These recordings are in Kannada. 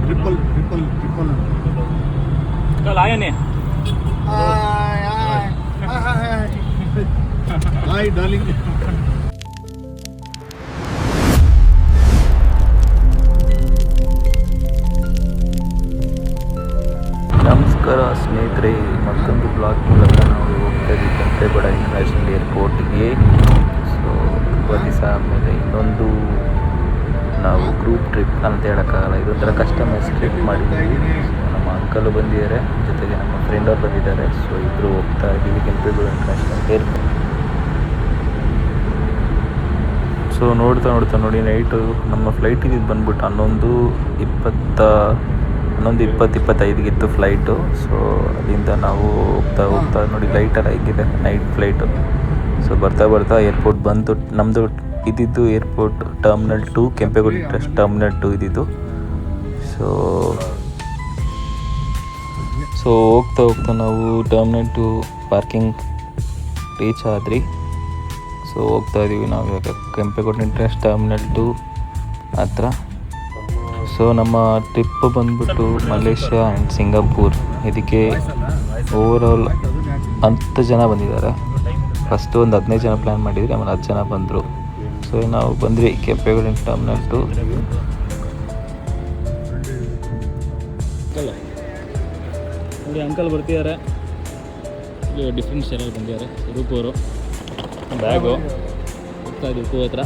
ट्रिपल कल आया नहीं हाय डार्लिंग. ನಮಸ್ಕಾರ ಸ್ನೇಹಿತರೆ, ಮತ್ತೊಂದು ಬ್ಲಾಗ್ ಮೂಲಕ ನಾವು ಹೋಗ್ತಾ ಇದ್ದೀವಿ ಕೆಂಪೇಗೌಡ ಇಂಟರ್ನ್ಯಾಷನಲ್ ಏರ್ಪೋರ್ಟ್ಗೆ. ಸೊ ತುಂಬ ದಿವಸ ಆದಮೇಲೆ ಇನ್ನೊಂದು ನಾವು ಗ್ರೂಪ್ ಟ್ರಿಪ್ ಅಂತ ಹೇಳೋಕ್ಕಾಗಲ್ಲ, ಇದೊಂಥರ ಕಸ್ಟಮೈಸ್ ಟ್ರಿಪ್ ಮಾಡಿದ್ದೀವಿ. ಸೊ ನಮ್ಮ ಅಂಕಲು ಬಂದಿದ್ದಾರೆ, ಜೊತೆಗೆ ನಮ್ಮ ಫ್ರೆಂಡ್ ಅವ್ರು ಬಂದಿದ್ದಾರೆ. ಸೊ ಇಬ್ಬರು ಹೋಗ್ತಾ ಇದ್ದೀವಿ ಕೆಂಪೇಗೌಡ ಇಂಟರ್ನ್ಯಾಷನಲ್ ಏರ್ಪೋರ್ಟ್. ಸೊ ನೋಡ್ತಾ ನೋಡಿ ನೈಟು ನಮ್ಮ ಫ್ಲೈಟ್ ಇದ್ದು ಬಂದ್ಬಿಟ್ಟು 11:25 ಫ್ಲೈಟು. ಸೊ ಅಲ್ಲಿಂದ ನಾವು ಹೋಗ್ತಾ ನೋಡಿ ಲೈಟೆಲ್ಲ ಹೇಗಿದೆ, ನೈಟ್ ಫ್ಲೈಟು. ಸೊ ಬರ್ತಾ ಏರ್ಪೋರ್ಟ್ ಬಂತು. ನಮ್ಮದು ಇದ್ದಿದ್ದು ಏರ್ಪೋರ್ಟ್ ಟರ್ಮಿನಲ್ 2, ಕೆಂಪೇಗೌಡ ಟರ್ಮಿನಲ್ 2 ಇದ್ದಿದ್ದು. ಸೊ ಹೋಗ್ತಾ ನಾವು ಟರ್ಮಿನಲ್ 2 ಪಾರ್ಕಿಂಗ್ ರೀಚ್ ಆದ್ರಿ. ಸೊ ಹೋಗ್ತಾ ಇದ್ದೀವಿ ನಾವು ಇವಾಗ ಕೆಂಪೇಗೌಡ ಇಂಟರ್ನ್ಯಾಷನಲ್ ಟರ್ಮಿನಲ್ 2 ಹತ್ರ. ಸೊ ನಮ್ಮ ಟ್ರಿಪ್ ಬಂದ್ಬಿಟ್ಟು ಮಲೇಷ್ಯಾ ಆ್ಯಂಡ್ ಸಿಂಗಾಪುರ್. ಇದಕ್ಕೆ ಓವರಾಲ್ 10 ಜನ ಬಂದಿದ್ದಾರೆ. ಫಸ್ಟು ಒಂದು 15 ಜನ ಪ್ಲ್ಯಾನ್ ಮಾಡಿದ್ರಿ, ಆಮೇಲೆ 10 ಜನ ಬಂದರು. ಸೊ ನಾವು ಬಂದ್ವಿ ಕೆಂಪೇಗೌಡ ಟರ್ಮಿನಲ್ 2. ನೋಡಿ ಅಂಕಲ್ ಬರ್ತಿದ್ದಾರೆ, ಡಿಫ್ರೆಂಟ್ ಸ್ಟೈಲಲ್ಲಿ ಬಂದಿದ್ದಾರೆ. ರೂಪವರು ಬ್ಯಾಗು ಹೋಗ್ತಾ ಇದ್ದೀವಿ ಉಪ್ಪು ಹತ್ರ.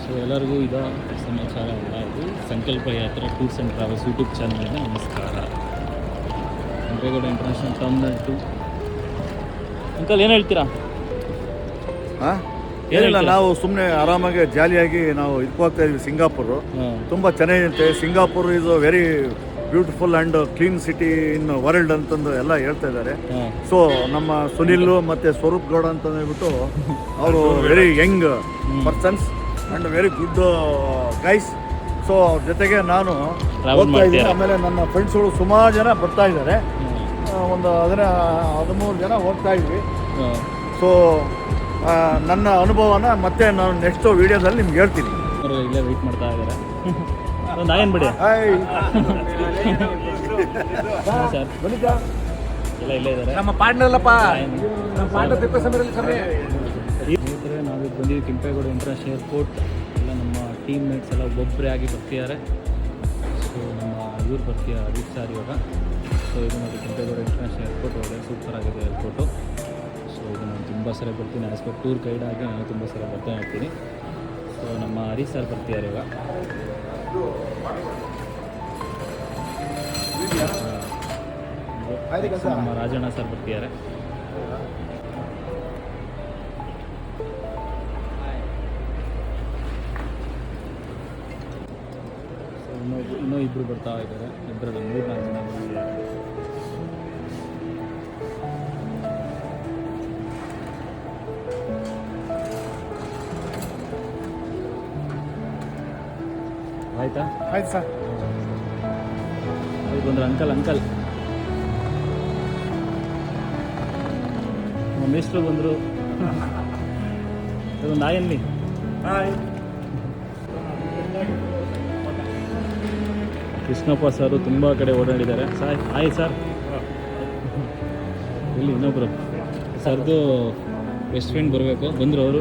ಸೊ ಎಲ್ಲರಿಗೂ ಇದು ಸಮಾಚಾರ ಎಲ್ಲ ಇದು ಸಂಕಲ್ಪ ಯಾತ್ರಾ ಟೂರ್ಸ್ ಆ್ಯಂಡ್ ಟ್ರಾವೆಲ್ಸ್ ಯೂಟ್ಯೂಬ್ ಚಾನಲ್ಗೆ ನಮಸ್ಕಾರ. Kempegowda international terminal 2. ಅಂಕಲ್ ಏನು ಹೇಳ್ತೀರಾ? ಏನಿಲ್ಲ, ನಾವು ಸುಮ್ಮನೆ ಆರಾಮಾಗಿ ಜಾಲಿಯಾಗಿ ನಾವು ಇದಕ್ಕೆ ಹೋಗ್ತಾ ಇದ್ವಿ. ಸಿಂಗಾಪುರು ತುಂಬ ಚೆನ್ನಾಗಿರುತ್ತೆ. Singapore is a very beautiful and clean city in world ಅಂತಂದು ಎಲ್ಲ ಹೇಳ್ತಾ ಇದ್ದಾರೆ. ಸೊ ನಮ್ಮ ಸುನಿಲ್ ಮತ್ತು ಸ್ವರೂಪ್ ಗೌಡ ಅಂತ ಹೇಳ್ಬಿಟ್ಟು ಅವರು very Young persons and very good guys. So ಅವ್ರ ಜೊತೆಗೆ ನಾನು ಹೋಗ್ತಾ ಇದ್ದೀನಿ. ಆಮೇಲೆ ನನ್ನ ಫ್ರೆಂಡ್ಸ್ಗಳು ಸುಮಾರು ಜನ ಬರ್ತಾ ಇದ್ದಾರೆ. ಒಂದು 13 ಜನ ಹೋಗ್ತಾ ಇದ್ವಿ. ಸೊ ನನ್ನ ಅನುಭವನ ಮತ್ತೆ ನಾನು ನೆಕ್ಸ್ಟ್ ವಿಡಿಯೋದಲ್ಲಿ ನಿಮ್ಗೆ ಹೇಳ್ತೀನಿ. ಅವರು ಇಲ್ಲೇ ವೆಯ್ಟ್ ಮಾಡ್ತಾ ಇದ್ದಾರೆ. ಒಂದು ಆಯನ್ ಬಿಡಿ ಸರ್, ಎಲ್ಲ ಇಲ್ಲೇ ಇದ್ದಾರೆ. ನಮ್ಮ ಪಾರ್ಟ್ನರ್ಲಪ್ಪ, ನಮ್ಮ ಪಾರ್ಟ್ನರ್ ಸ್ನೇಹಿತರೆ, ನಾವು ಬಂದಿದ್ದೀವಿ ಕೆಂಪೇಗೌಡ ಇಂಟರ್ನ್ಯಾಷನಲ್ ಏರ್ಪೋರ್ಟ್. ಎಲ್ಲ ನಮ್ಮ ಟೀಮ್ ಮೇಟ್ಸ್ ಎಲ್ಲ ಒಬ್ಬೊಬ್ಬರೇ ಆಗಿ ಬರ್ತಿದ್ದಾರೆ. ಸೊ ನಮ್ಮ ಇವ್ರು ಬರ್ತಿದ್ದಾರೆ ಅಜಿತ್ ಸರ್ ಇವಾಗ. ಸೊ ಇದು ನೋಡಿ ಕೆಂಪೇಗೌಡ ಇಂಟರ್ನ್ಯಾಷನಲ್ ಏರ್ಪೋರ್ಟ್ ಒಳ್ಳೆ ಸೂಪರ್ ಆಗಿದೆ ಏರ್ಪೋರ್ಟು. ಸೊ ಇದು ನಾನು ತುಂಬ ಸಲ ಬರ್ತೀನಿ, ಆ್ಯಸ್ ಪರ್ ಟೂರ್ ಗೈಡ್ ಆಗಿ ನಾನು ತುಂಬ ಸಲ ಬರ್ತಾ ಇರ್ತೀನಿ. ಸೊ ನಮ್ಮ ಹರೀಶ್ ಸರ್ ಬರ್ತಿದ್ದಾರೆ ಇವಾಗ. ನಮ್ಮ ರಾಜಣ್ಣ ಸರ್ ಬರ್ತಿದ್ದಾರೆ. ಇನ್ನೂ ಇಬ್ಬರು ಬರ್ತಾ ಇದ್ದಾರೆ. ಇಬ್ಬರಲ್ಲಿ 3-4 ಜನ ಬಂದಿದ್ದಾರೆ. ಆಯ್ತಾ? ಆಯ್ತು ಸರ್. ಅವ್ರು ಬಂದ್ರು ಅಂಕಲ್ ನಮ್ಮ ಮೇಸ್ಟ್ರು ಬಂದರು. ಒಂದು ಆಯನ್ನಿ. ಕೃಷ್ಣಪ್ಪ ಸರು ತುಂಬ ಕಡೆ ಓಡಾಡಿದ್ದಾರೆ. ಆಯ್ತು ಸರ್. ಇಲ್ಲಿ ಇನ್ನೊಬ್ಬರು ಸರ್ದು ಬೆಸ್ಟ್ ಫ್ರೆಂಡ್ ಬರಬೇಕು, ಬಂದರು ಅವರು.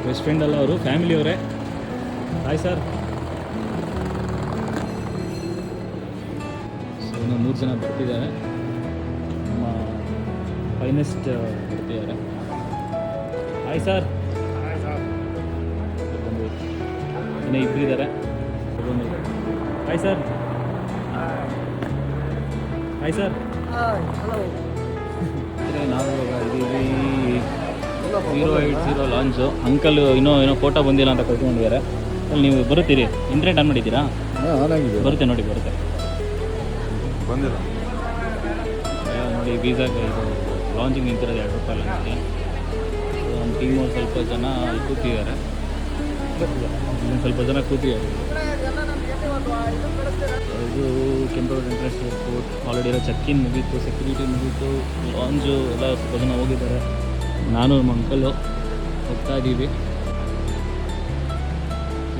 ಬೆಸ್ಟ್ ಫ್ರೆಂಡ್ ಅಲ್ಲ, ಅವರು ಫ್ಯಾಮಿಲಿಯವರೇ. Hi sir. ಸೊ ಇನ್ನೂ 3 ಜನ ಬರ್ತಿದ್ದಾರೆ. ನಮ್ಮ ಫೈನೆಸ್ಟ್ ಬರ್ತಿದ್ದಾರೆ. Hi sir. ಇನ್ನೂ ಇಬ್ಬರಿದ್ದಾರೆ. Hi sir. Hi sir. ನಾವು ಇವಾಗ ಇದ್ದೀವಿ 080 ಲಾಂಚು. ಅಂಕಲ್ ಏನೋ ಫೋಟೋ ಬಂದಿಲ್ಲ ಅಂತ ಕಳ್ಕೊಂಡಿದ್ದಾರೆ. ಅಲ್ಲಿ ನೀವು ಬರುತ್ತೀರಿ? ಇಂಟರ್ನೆಟ್ ಆನ್ ಮಾಡಿದ್ದೀರಾ? ಬರುತ್ತೆ ನೋಡಿ, ಬರುತ್ತೆ. ಬಂದಿಲ್ಲ ನೋಡಿ, ವೀಸಾಗೆ ಇದು ಲಾಂಚಿಂಗ್ ನಿಂತಿರೋದು ₹2 ಲಾಂಚ್ಗೆ. ನಮ್ಮ ಟೀಮವ್ರು ಸ್ವಲ್ಪ ಜನ ಕೂತಿದ್ದಾರೆ. ಸ್ವಲ್ಪ ಜನ ಕೂತಿದ್ದಾರೆ. ಇದು ಕೆಂಪೇಗೌಡ ಇಂಟರ್ನ್ಯಾಷನಲ್ ಏರ್ಪೋರ್ಟ್. ಆಲ್ರೆಡಿ ಎಲ್ಲ ಚೆಕ್ ಇನ್ ಮುಗೀತು, ಸೆಕ್ಯೂರಿಟಿ ಮುಗೀತು, ಲಾಂಚು ಎಲ್ಲ ಸ್ವಲ್ಪ ಜನ ಹೋಗಿದ್ದಾರೆ. ನಾನು ನಮ್ಮ ಅಂಕಲು ಹೋಗ್ತಾ ಇದ್ದೀವಿ.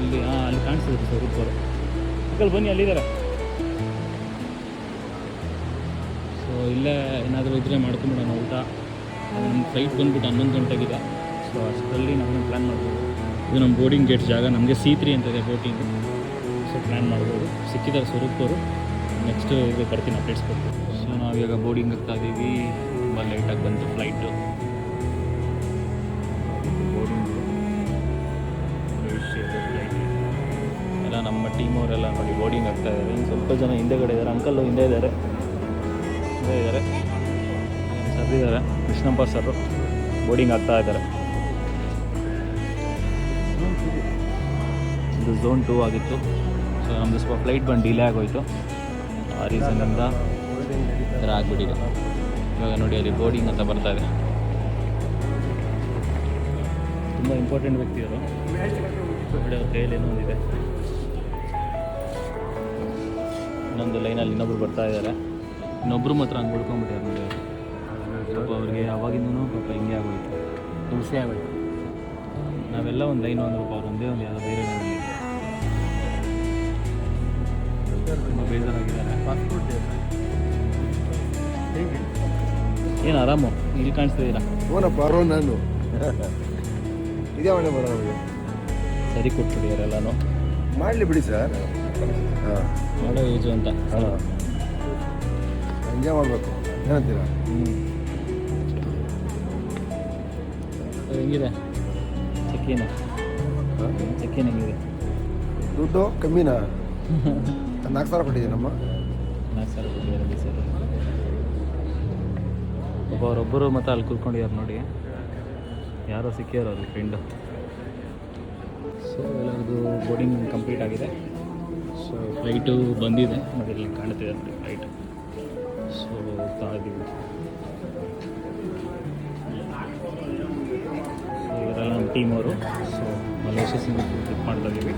ಇಲ್ಲಿ ಅಲ್ಲಿ ಕಾಣಿಸ್ತಿದೆ ಸ್ವರೂಪರು. ಅಂಕಲ್ ಬನ್ನಿ, ಅಲ್ಲಿದ್ದಾರೆ. ಸೊ ಇಲ್ಲೇ ಏನಾದರೂ ಇದ್ದರೆ ಮಾಡ್ಕೊಂಬಿಡೋಣ ಊಟ. ನಮ್ಮ ಫ್ಲೈಟ್ ಬಂದುಬಿಟ್ಟು 11 ಗಂಟೆಗಿದೆ. ಸೊ ಅಷ್ಟರಲ್ಲಿ ನಾವು ಪ್ಲ್ಯಾನ್ ಮಾಡ್ಬೋದು. ಇದು ನಮ್ಮ ಬೋರ್ಡಿಂಗ್ ಗೇಟ್ ಜಾಗ. ನಮಗೆ C3 ಅಂತಿದೆ ಬೋಟಿಂಗು. ಸೊ ಪ್ಲ್ಯಾನ್ ಮಾಡ್ಬೋದು. ಸಿಕ್ಕಿದ್ದಾರೆ ಸ್ವರೂಪರು. ನೆಕ್ಸ್ಟ್ ಇದು ಬರ್ತೀನಿ ಅಪ್ಡೇಟ್ಸ್ ಕೊಟ್ಟು. ಸೊ ನಾವೀಗ ಬೋರ್ಡಿಂಗ್ ಆಗ್ತಾ ಇದ್ದೀವಿ. ತುಂಬ ಲೇಟಾಗಿ ಬಂತು ಫ್ಲೈಟು. ಬೋರ್ಡಿಂಗು ಎಲ್ಲ ನಮ್ಮ ಟೀಮ್ ಅವರೆಲ್ಲ ನೋಡಿ ಬೋರ್ಡಿಂಗ್ ಆಗ್ತಾ ಇದ್ದಾರೆ. ಇನ್ನು ಸ್ವಲ್ಪ ಜನ ಹಿಂದೆಗಡೆ ಇದ್ದಾರೆ. ಅಂಕಲ್ಲು ಹಿಂದೆ ಇದ್ದಾರೆ ಸರ್ದಿದ್ದಾರೆ. ಕೃಷ್ಣಪ್ಪ ಸರು ಬೋರ್ಡಿಂಗ್ ಆಗ್ತಾ ಇದ್ದಾರೆ. ಇದು ಝೋನ್ 2 ಆಗಿತ್ತು. ಸೊ ನಮ್ಮದು ಸ್ವಲ್ಪ ಫ್ಲೈಟ್ ಬಂದು ಡಿಲೇ ಆಗೋಯಿತು. ಆ ರೀಸನ್ನಿಂದ ಈ ಥರ ಆಗಿಬಿಟ್ಟಿದೆ. ಇವಾಗ ನೋಡಿ ಅಲ್ಲಿ ಬೋರ್ಡಿಂಗ್ ಅಂತ ಬರ್ತಾ ಇದೆ. ತುಂಬ ಇಂಪಾರ್ಟೆಂಟ್ ವ್ಯಕ್ತಿಯವರು. ನೋಡಿ ಅವ್ರ ಕೈಯಲ್ಲಿ ಏನೋ ಒಂದಿದೆ. ಇನ್ನೊಂದು ಲೈನಲ್ಲಿ ಇನ್ನೊಬ್ರು ಬರ್ತಾ ಇದ್ದಾರೆ. ಇನ್ನೊಬ್ಬರು ಮಾತ್ರ ಹಂಗೆ ಉಳ್ಕೊಂಡ್ಬಿಟ್ಟಾರೆ ನೋಡಿ. ಪಾಪ ಅವ್ರಿಗೆ ಅವಾಗಿಂದನೂ ಪಾಪ ಹಿಂಗೆ ಆಗೋಯ್ತು, ಹಿಂಸೆ ಆಗೋಯ್ತು. ನಾವೆಲ್ಲ ಒಂದು ಲೈನ್ ಒಂದು ಪಾಪ ಅವ್ರು ಒಂದೇ ಒಂದು ಯಾವುದೋ ಬೇರೆ ಲೈನಲ್ಲಿ ತುಂಬ ಬೇಜಾರಾಗಿದ್ದಾರೆ. ಏನು ಆರಾಮು ಇಲ್ಲಿ ಕಾಣಿಸ್ತಿದ್ದೀರಾ? ಬರೋ ನಾನು ಇದೇ ಒಳ್ಳೆ ಬರೋ ಸರಿ ಕೊಟ್ಬಿಟ್ಟಿದ್ದಾರೆಲ್ಲನೂ. ಮಾಡಲಿ ಬಿಡಿ ಸರ್. ಹಾಂ, ಮಾಡೋ ಏಜು ಅಂತ. ಹಾಂ, ಎಂಜಾಯ್ ಮಾಡಬೇಕು. ಏನಂತೀರಾ? ಹೆಂಗಿದೆ ಚೆಕ್ಕಿನ? ಚೆಕ್ಕಿನ ಹೆಂಗಿದೆ? ದುಡ್ಡು ಕಮ್ಮಿನಾ? 4,000 ಕೊಟ್ಟಿದ್ದೀನಮ್ಮ. 4,000 ಕೊಟ್ಟಿದ್ದಾರೆ ಸರ್. ಒಬ್ಬ ಅವರೊಬ್ಬರು ಮತ್ತು ಅಲ್ಲಿ ಕೂತ್ಕೊಂಡಿದ್ದಾರೆ ನೋಡಿ. ಯಾರೋ ಸಿಕ್ಕಿದಾರೆ ಅವ್ರ ಫ್ರೆಂಡು. ಸೊ ಎಲ್ಲರದು ಬೋರ್ಡಿಂಗ್ ಕಂಪ್ಲೀಟ್ ಆಗಿದೆ. ಸೊ ಫ್ಲೈಟು ಬಂದಿದೆ ನೋಡಿ, ಇಲ್ಲಿ ಕಾಣ್ತಿದೆ ನೋಡಿ ಫ್ಲೈಟು. ಸೊ ಹೋಗ್ತಾ ಇದ್ದೀವಿ. ಸೊ ಇವರೆಲ್ಲ ನಮ್ಮ ಟೀಮ್ ಅವರು. ಸೊ ಮಲೇಷ್ಯಾ ಸಿಂಗಾಪುರ್ ಟ್ರಿಪ್ ಮಾಡ್ತಾ ಇದ್ದೀವಿ.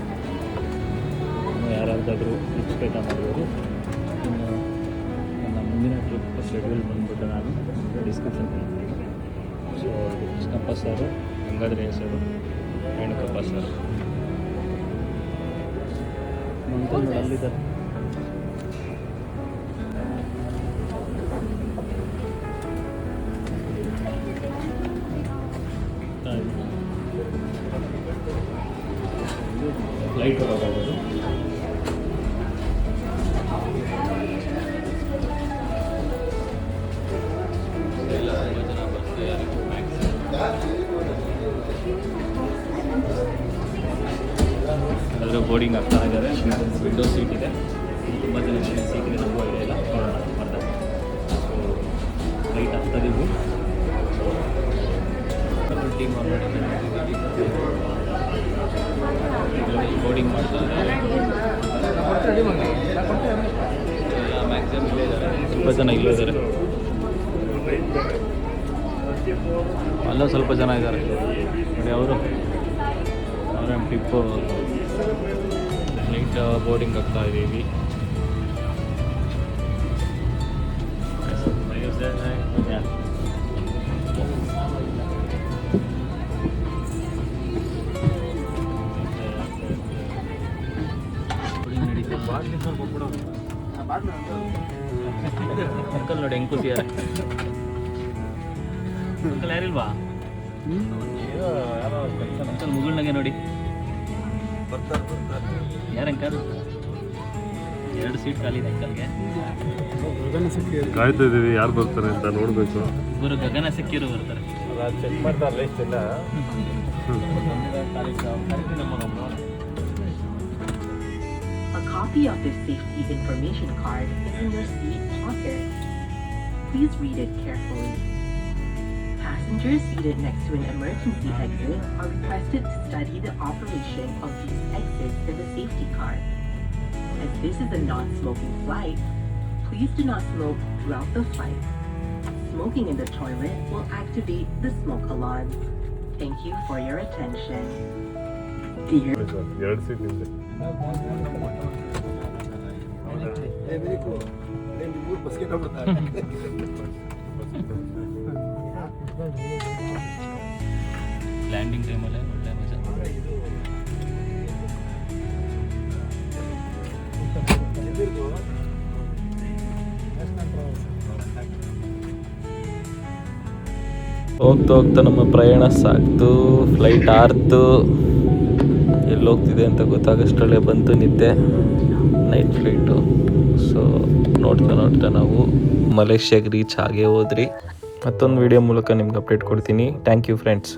ಯಾರಾದರೂ ಟ್ರಿಪ್ಸ್ ಬೇಕಾ ಮಾಡ್ಬೋದು. ಇನ್ನು ನನ್ನ ಮುಂದಿನ ಟ್ರಿಪ್ ಶೆಡ್ಯೂಲ್ ಬಂದ್ಬಿಟ್ಟು ನಾನು ಡಿಸ್ಕ್ರಿಪ್ಷನ್ ಮಾಡ್ತೀನಿ. ಸೊ ಕೃಷ್ಣಪ್ಪ ಸರು, ಗಂಗಾಧರಯ್ಯ ಸರು, ರೇಣುಕಪ್ಪ ಸರ್ ನೋಡಿ ಅಲ್ಲಿದ್ದಾರೆ. ಫ್ಲೈಟ್ ಹೊರಗೋಗೋದು. ಎಲ್ಲರೂ ಬೋರ್ಡಿಂಗ್ ಆಗ್ತಾ ಇದ್ದಾರೆ. ವಿಂಡೋ ಸೀಟ್ ಇದೆ. ತುಂಬ ಜನ ಸೀಟ್ ಇದೆ, ನಮಗೂ ಐಡಿಯಾ ಇಲ್ಲ. ನೋಡೋಣ ಬರ್ತಾರೆ. ಸೊ ಫ್ಲೈಟ್ ಆಗ್ತಾಯಿದ್ದೀವಿ. ಟೀಮ್ ಬೋರ್ಡಿಂಗ್ ಮಾಡ್ತಾ ಇದ್ದಾರೆ. ಎಲ್ಲ ಮ್ಯಾಕ್ಸಿಮಮ್ ಇಲ್ಲೇ ಇದ್ದಾರೆ. ಸ್ವಲ್ಪ ಜನ ಇಲ್ಲೇ ಇದ್ದಾರೆ. ಅಲ್ಲೂ ಸ್ವಲ್ಪ ಜನ ಇದ್ದಾರೆ ನೋಡಿ. ಅವರು ನಮ್ಮ ಟ್ರಿಪ್ಪು ಫ್ಲೈಟ್ ಬೋರ್ಡಿಂಗ್ ಆಗ್ತಾ ಇದ್ದೀವಿ. ಅಂಕಲ್ ನೋಡಿ ಹೆಂಗೆ ಕೂತಿದ್ದಾರೆ. ಅಂಕಲ್ ಯಾರಿಲ್ವಾ? ಅಂಕಲ್ ಮುಗುಳ್ನಾಗೆ ನೋಡಿ. ಯಾರು ಅಂಕಲ್? 2 ಸೀಟ್ ಖಾಲಿ ಇದೆ ಅಂಕಲ್ಗೆ. ಕಾಯ್ತಾ ಇದ್ದೀವಿ ಯಾರು ಬರ್ತಾರೆ ಅಂತ ನೋಡಬೇಕು. ಇಬ್ಬರು ಗಗನ ಸಿಕ್ಕಿರು ಬರ್ತಾರೆ. ಚೆಕ್ ಮಾಡ್ತಾರಲ್ಲ ಇಷ್ಟೆಲ್ಲ. A copy of this safety information card is in your seat pocket. Please read it carefully. Passengers seated next to an emergency exit are requested to study the operation of these exits in the safety card. As this is a non-smoking flight, please do not smoke throughout the flight. Smoking in the toilet will activate the smoke alarm. Thank you for your attention. Dear 2 seat ಇದೆ. ಬಸ್ಗೆ ಲ್ಯಾಂಡಿಂಗ್ ಟೈಮಲ್ಲೇ ಒಳ್ಳೆ ಮಜಾ. ಹೋಗ್ತಾ ಹೋಗ್ತಾ ನಮ್ಮ ಪ್ರಯಾಣ ಸಾಕ್ತು, ಫ್ಲೈಟ್ ಆರ್ತು, ಎಲ್ಲೋಗ್ತಿದೆ ಅಂತ ಗೊತ್ತಾಗಷ್ಟರಲ್ಲೇ ಬಂತು ನಿದ್ದೆ, ನೈಟ್ ಫ್ಲೈಟು. ಸೊ ನೋಡ್ತಾ ನಾವು ಮಲೇಷ್ಯಾಗೆ ರೀಚ್ ಆಗೇ ಹೋದ್ರಿ. ಮತ್ತೊಂದು ವಿಡಿಯೋ ಮೂಲಕ ನಿಮ್ಗೆ ಅಪ್ಡೇಟ್ ಕೊಡ್ತೀನಿ. Thank you friends.